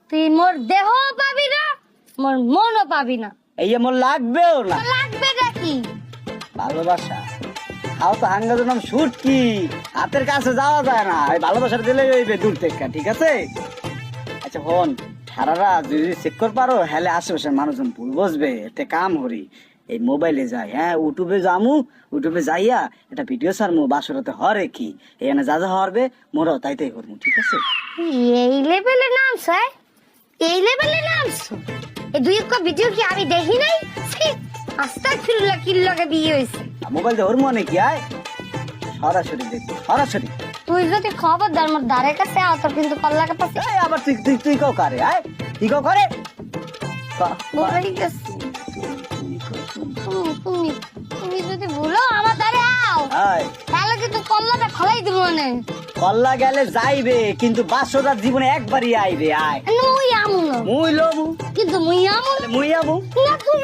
তুই মোর দেহ পাবি না, মোর মনও পাবি না। এই মোর লাগবেও না। লাগবে নাকি? ভালোবাসা খাও তো হাঙ্গার নাম সুটকি, হাতের কাছে যাওয়া যায় না, এই ভালোবাসার দিলে হইবে দূর থেকে, ঠিক আছে? আচ্ছা ফোন সারারা যদি চেক কর পারো হ্যালে আশেপাশের মানুষজন ভুল বসবে, এতে কাম হরি এই মোবাইলে যাই, হ্যাঁ ইউটিউবে যামু, ইউটিউবে যাইয়া এটা ভিডিও সারমু বাসরতে হরে কি এখানে যা যা হরবে মোরাও তাই তাই করবো, ঠিক আছে? এই লেভেলে নামছ, এই লেভেলে নামছ? এই দুই একটা ভিডিও কি আমি দেখি নাই? আস্তাগফিরুল্লাহ, কি লাগে বিয়ে হইছে? মোবাইল দিয়ে হরমু নাকি? আয় সরাসরি দেখবো, সরাসরি। তুই যদি খবরদার মোর ধারে কাছে আও তোর কিন্তু কল্লাকে পাশে এই আবার তুই তুই তুই কাও কারে? আয় তুই কাও করে বলেই গেছি। তুমি তুমি যদি ভুলো আমার ধারে আও আয় তাহলে কিন্তু কল্লাটা ফলাই দিব না। কল্লা গেলে যাইবে কিন্তু বাসরার জীবনে একবারই আইবে। আয় মুই আমু না, মুই লমু, কিন্তু মুই আমু মুই আমু। না। তুই